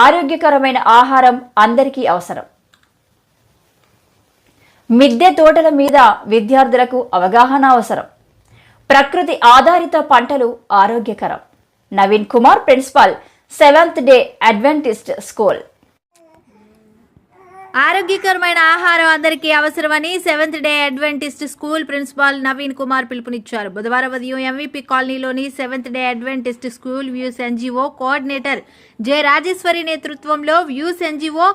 ఆరోగ్యకరమైన ఆహారం అందరికీ అవసరం. మిద్దె తోటల మీద విద్యార్థులకు అవగాహన అవసరం. ప్రకృతి ఆధారిత పంటలు ఆరోగ్యకరం. Naveen Kumar, principal, 7th day Adventist school. ఆరోగ్యకరమైన ఆహారం అందరికీ అవసరమని 7th day Adventist school principal Naveen Kumar పిలుపునిచ్చారు. బుధవారం ఉదయం ఎంవీపీ కాలనీలోని 7th day Adventist school views NGO coordinator J Rajeshwari నేతృత్వంలో వ్యూస్ ఎన్జీఓ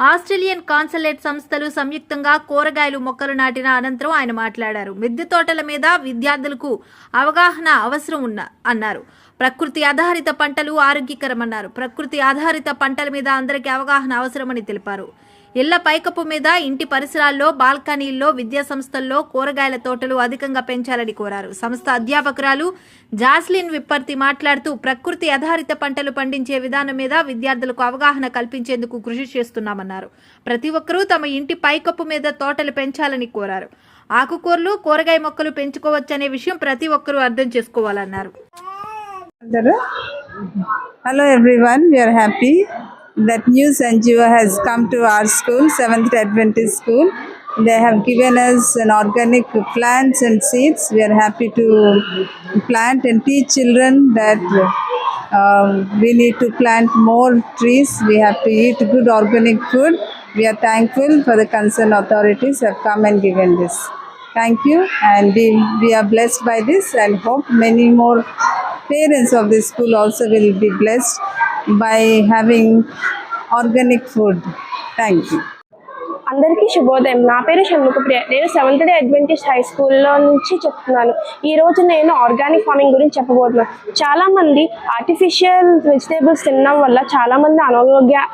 ఆస్ట్రేలియన్ కాన్సలేట్ సంస్థలు సంయుక్తంగా కూరగాయలు మొక్కలు నాటిన అనంతరం ఆయన మాట్లాడారు. మిద్దె తోటల మీద విద్యార్థులకు అవగాహన అవసరం అన్నారు. ప్రకృతి ఆధారిత పంటలు ఆరోగ్యకరమన్నారు. ప్రకృతి ఆధారిత పంటల మీద అందరికీ అవగాహన అవసరమని తెలిపారు. ఇళ్ల పైకప్పు మీద, ఇంటి పరిసరాల్లో, బాల్కనీల్లో, విద్యా సంస్థల్లో కూరగాయల తోటలు అధికంగా పెంచాలని కోరారు. సంస్థ అధ్యాపకురాలు జాస్లిన్ విప్పర్తి మాట్లాడుతూ ప్రకృతి ఆధారిత పంటలు పండించే విధానం మీద విద్యార్థులకు అవగాహన కల్పించేందుకు కృషి చేస్తున్నామన్నారు. ప్రతి ఒక్కరూ తమ ఇంటి పైకప్పు మీద తోటలు పెంచాలని కోరారు. ఆకుకూరలు, కూరగాయ మొక్కలు పెంచుకోవచ్చనే విషయం ప్రతి ఒక్కరూ అర్థం చేసుకోవాలన్నారు. Hello everyone, we are happy that News NGO has come to our school, 7th Day Adventist School. They have given us an organic plants and seeds. We are happy to plant and teach children that we need to plant more trees. We have to eat good organic food. We are thankful for the concerned authorities who have come and given this. Thank you, and we are blessed by this and hope many more parents of this school also will be blessed by having organic food. Thank you. అందరికీ శుభోదయం. నా పేరు షణ్ముఖప్రియ. నేను 7th day Adventist high స్కూల్లో నుంచి చెప్తున్నాను. ఈరోజు నేను ఆర్గానిక్ ఫార్మింగ్ గురించి చెప్పబోతున్నాను. చాలామంది ఆర్టిఫిషియల్ వెజిటేబుల్స్ తినడం వల్ల చాలామంది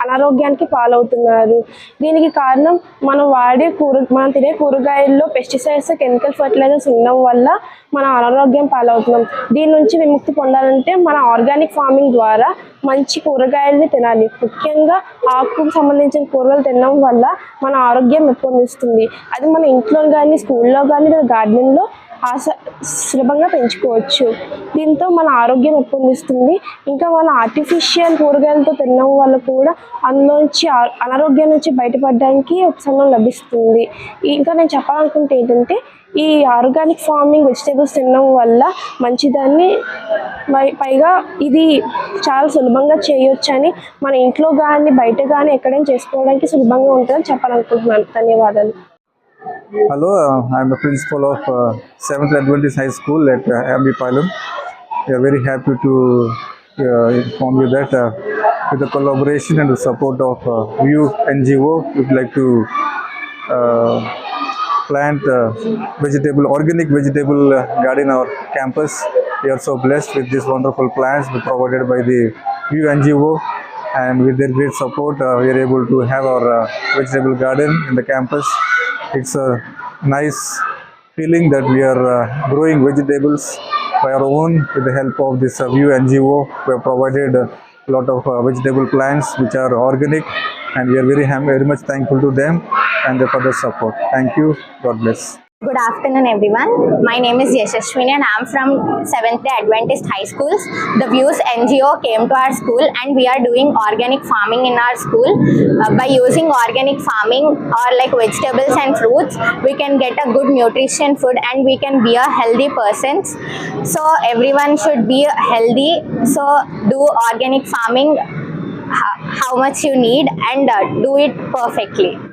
అనారోగ్యానికి పాలవుతున్నారు. దీనికి కారణం మనం తినే కూరగాయల్లో పెస్టిసైడ్స్, కెమికల్ ఫర్టిలైజర్స్ ఉండడం వల్ల మనం అనారోగ్యం పాలవుతున్నాం. దీని నుంచి విముక్తి పొందాలంటే మన ఆర్గానిక్ ఫార్మింగ్ ద్వారా మంచి కూరగాయలని తినాలి. ముఖ్యంగా ఆకుకు సంబంధించిన కూరగాయలు తినడం వల్ల మన ఆరోగ్యం పెంపొందిస్తుంది. అది మన ఇంట్లో కానీ, స్కూల్లో కానీ, లేదా గార్డెన్లో సులభంగా పెంచుకోవచ్చు. దీంతో మన ఆరోగ్యం పెంపొందిస్తుంది. ఇంకా మన ఆర్టిఫిషియల్ కూరగాయలతో తినడం వల్ల కూడా అందులోంచి అనారోగ్యం నుంచి బయటపడడానికి ఉపశమనం లభిస్తుంది. ఇంకా నేను చెప్పాలనుకుంటే ఏంటంటే, ఈ ఆర్గానిక్ ఫార్మింగ్ వెజిటేబుల్స్ తినడం వల్ల మంచిదాన్ని, పైగా ఇది చాలా సులభంగా చేయొచ్చని, మన ఇంట్లో కానీ బయట కానీ ఎక్కడైనా చేసుకోవడానికి సులభంగా ఉంటుందని చెప్పాలనుకుంటున్నాను. ధన్యవాదాలు. Hello, I am the principal of 7th Adventist High School at Ambipalam. We are very happy to inform you that with the collaboration and the support of View NGO, we would like to plant organic vegetable garden in our campus. We are so blessed with these wonderful plants provided by the View NGO, and with their great support, we are able to have our vegetable garden in the campus. It's a nice feeling that we are growing vegetables by our own with the help of this View NGO. We have provided a lot of vegetable plants which are organic, and we are very much thankful to them and for the support. Thank you. God bless. Good afternoon everyone. My name is Yashaswini and I am from 7th Day Adventist High Schools. The Views NGO came to our school and we are doing organic farming in our school. By using organic farming or like vegetables and fruits, we can get a good nutrition food and we can be a healthy person. So everyone should be healthy. So do organic farming how much you need and do it perfectly.